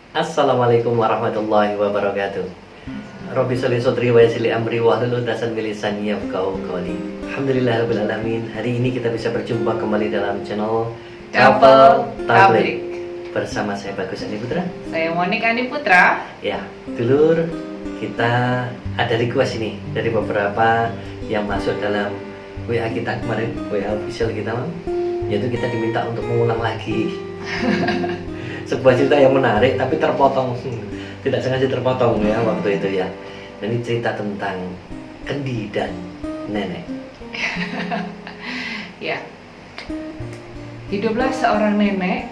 Assalamualaikum warahmatullahi wabarakatuh. Rabbi sholli sodri wa yassir li amri wahlul 'uqdatam min lisani yafqahu qawli. Alhamdulillahirabbil alamin. Hari ini kita bisa berjumpa kembali dalam channel Couple Tablik Tablik. bersama saya Bagus Andi Putra. Saya Monika Andi Putra. Ya, dulur, kita ada request ini dari beberapa yang masuk dalam WA kita kemarin, WA official kita, yaitu kita diminta untuk mengulang lagi sebuah cerita yang menarik tapi terpotong, tidak sengaja terpotong ya waktu itu ya. Dan ini cerita tentang kendi dan nenek. Ya, hiduplah seorang nenek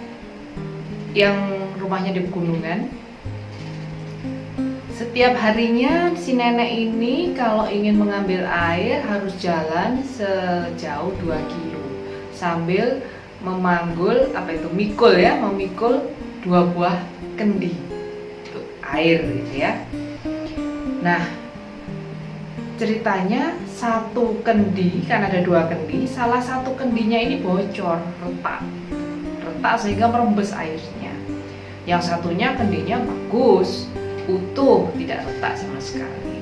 yang rumahnya di pegunungan. Setiap harinya si nenek ini kalau ingin mengambil air harus jalan sejauh 2 kilo sambil memanggul memikul 2 buah kendi untuk air gitu ya. Nah, ceritanya satu kendi, kan ada 2 kendi, salah satu kendinya ini bocor, retak sehingga merembes airnya. Yang satunya kendinya bagus, utuh, tidak retak sama sekali.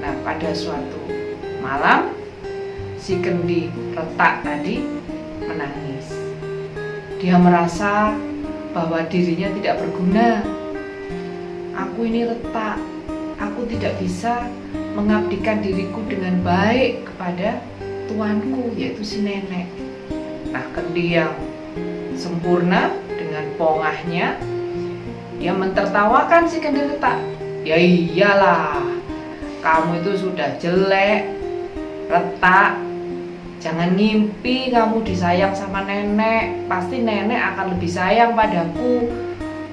Nah, pada suatu malam si kendi retak tadi menangis. Dia merasa bahwa dirinya tidak berguna. Aku ini retak, aku tidak bisa mengabdikan diriku dengan baik kepada tuanku, yaitu si nenek. Nah, kendi yang sempurna dengan pongahnya, dia mentertawakan si kendi retak. Ya iyalah, kamu itu sudah jelek, retak. Jangan ngimpi kamu disayang sama nenek. Pasti nenek akan lebih sayang padaku.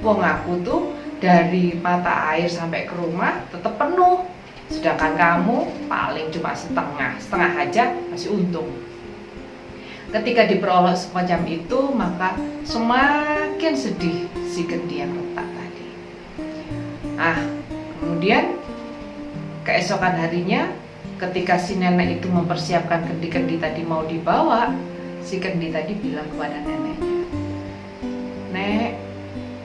Wong aku tuh dari mata air sampai ke rumah tetap penuh. Sedangkan kamu paling cuma setengah aja masih untung. Ketika diperoleh semacam itu, maka semakin sedih si kendi yang retak tadi. Kemudian keesokan harinya, ketika si nenek itu mempersiapkan kendi-kendi tadi mau dibawa, si kendi tadi bilang kepada neneknya, "Nek,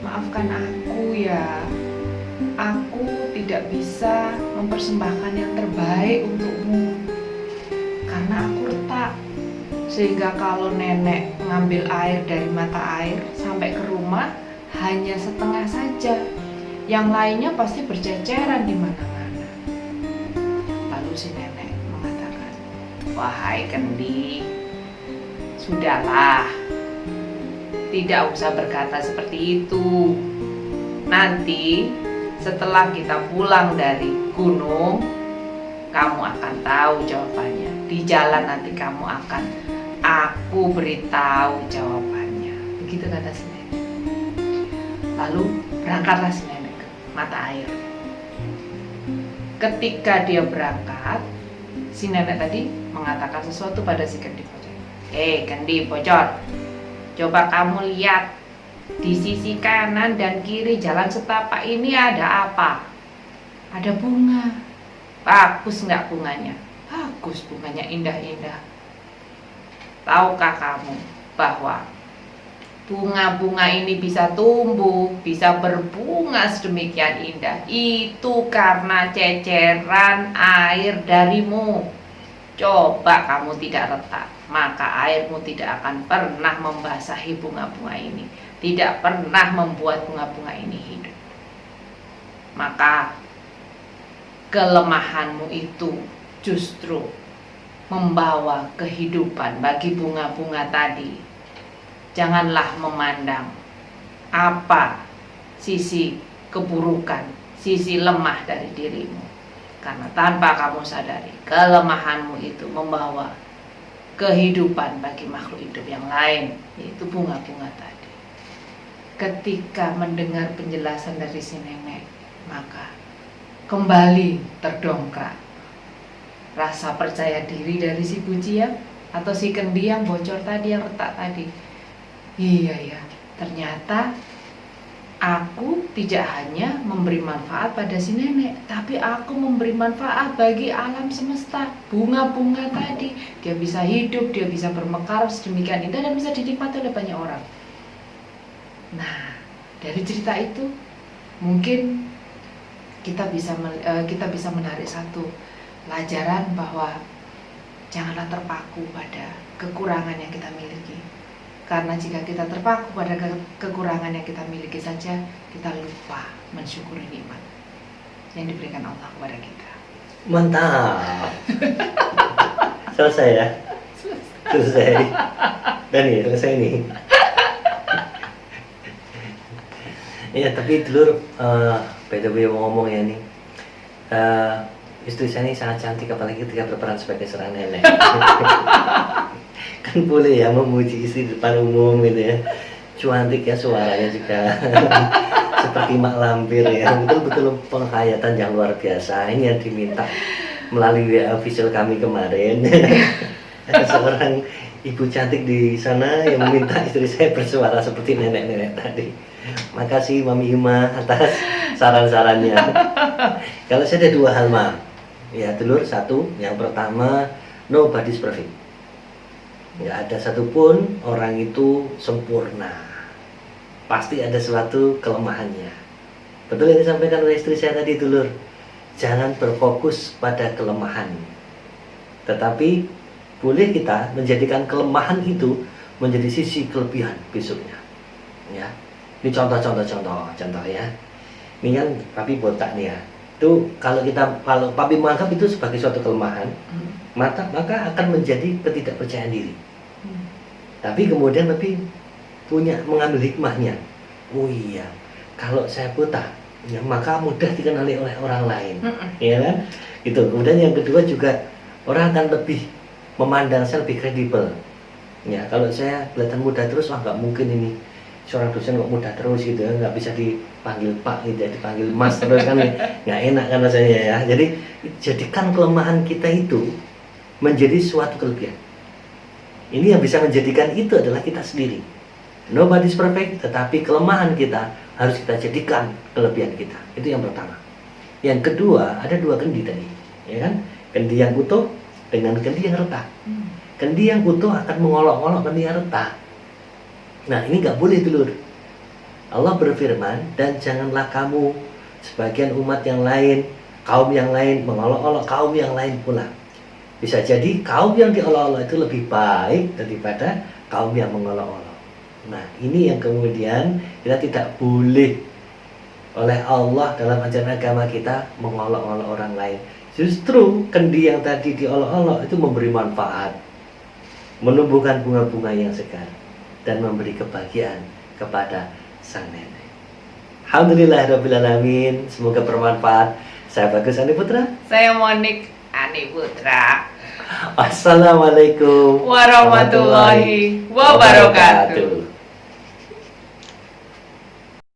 maafkan aku ya. Aku tidak bisa mempersembahkan yang terbaik untukmu karena aku retak. Sehingga kalau nenek mengambil air dari mata air sampai ke rumah hanya setengah saja. Yang lainnya pasti berceceran di mana-mana." Lalu si nenek mengatakan, "Wahai kendi, sudahlah, tidak usah berkata seperti itu. Nanti setelah kita pulang dari gunung, kamu akan tahu jawabannya. Di jalan nanti kamu akan aku beritahu jawabannya." Begitu kata si nenek. Lalu berangkatlah si nenek ke mata air. Ketika dia berangkat, si nenek tadi mengatakan sesuatu pada si kendi bocor. Kendi bocor, coba kamu lihat di sisi kanan dan kiri jalan setapak ini ada apa? Ada bunga. Bagus nggak bunganya? Bagus, bunganya indah-indah. Tahukah kamu bahwa bunga-bunga ini bisa tumbuh, bisa berbunga sedemikian indah? Itu karena ceceran air darimu. Coba kamu tidak retak, maka airmu tidak akan pernah membasahi bunga-bunga ini, tidak pernah membuat bunga-bunga ini hidup. Maka kelemahanmu itu justru membawa kehidupan bagi bunga-bunga tadi. Janganlah memandang apa sisi keburukan, sisi lemah dari dirimu. Karena tanpa kamu sadari, kelemahanmu itu membawa kehidupan bagi makhluk hidup yang lain, yaitu bunga-bunga tadi. Ketika mendengar penjelasan dari si nenek, maka kembali terdongkrak rasa percaya diri dari si bucian atau si kendi yang bocor tadi, yang retak tadi. Iya ya, ternyata aku tidak hanya memberi manfaat pada si nenek, tapi aku memberi manfaat bagi alam semesta. Bunga-bunga tadi, dia bisa hidup, dia bisa bermekar sedemikian indah dan bisa dinikmati oleh banyak orang. Nah, Dari cerita itu mungkin kita bisa menarik satu pelajaran bahwa janganlah terpaku pada kekurangan yang kita miliki. Karena jika kita terpaku pada kekurangan yang kita miliki saja, kita lupa mensyukuri nikmat yang diberikan Allah kepada kita. Mantap. Selesai ya? Selesai. Dan nih, selesai nih. Ya, tapi dulur, by the way mau ngomong ya nih, istri saya ini sangat cantik, apalagi ketika berperan sebagai seorang nenek. Kan boleh ya memuji istri di depan umum gitu ya. Cantik ya, suaranya juga seperti mak lampir ya. Betul-betul penghayatan yang luar biasa. Ini yang diminta melalui WA official kami kemarin. Ada seorang ibu cantik di sana yang meminta istri saya bersuara seperti nenek-nenek tadi. Makasih Mami Ima atas saran-sarannya. Kalau saya ada dua hal, Ma. Ya, dulur, satu, yang pertama, nobody's perfect. Nggak ada satupun orang itu sempurna. Pasti ada suatu kelemahannya. Betul yang disampaikan oleh istri saya tadi, dulur. Jangan berfokus pada kelemahan. Tetapi boleh kita menjadikan kelemahan itu menjadi sisi kelebihan besoknya. Ya. Ini contoh ya. Ini kan papi botak nih ya. Itu kalau papi menganggap itu sebagai suatu kelemahan, maka akan menjadi ketidakpercayaan diri. Tapi kemudian papi mengambil hikmahnya. Oh iya, kalau saya botak, ya, maka mudah dikenali oleh orang lain, ya kan? Gitu. Kemudian yang kedua juga orang akan lebih memandang saya lebih kredibel. Ya, kalau saya kelihatan muda terus, nggak mungkin ini seorang dosen kok muda terus gitu ya, nggak bisa dipanggil Pak gitu ya, dipanggil Mas terus kan nggak enak kan rasanya ya. Jadi jadikan kelemahan kita itu menjadi suatu kelebihan. Ini yang bisa menjadikan itu adalah kita sendiri. Nobody's perfect, tetapi kelemahan kita harus kita jadikan kelebihan kita. Itu yang pertama. Yang kedua, ada dua kendi tadi, ya kan? Kendi yang utuh dengan kendi yang retak. Kendi yang utuh akan mengolok-olok kendi yang retak. Nah, ini nggak boleh, dulur. Allah berfirman, dan janganlah kamu sebagian umat yang lain, kaum yang lain mengolok-olok kaum yang lain pula. Bisa jadi kaum yang diolok-olok itu lebih baik daripada kaum yang mengolok-olok. Nah, ini yang kemudian kita tidak boleh oleh Allah dalam ajaran agama kita mengolok-olok orang lain. Justru kendi yang tadi diolok-olok itu memberi manfaat, menumbuhkan bunga-bunga yang segar, dan memberi kebahagiaan kepada sang nenek. Alhamdulillahirrabbilalamin. Semoga bermanfaat. Saya Bagus Andi Putra. Saya Monik Ani Putra. Assalamualaikum warahmatullahi wabarakatuh.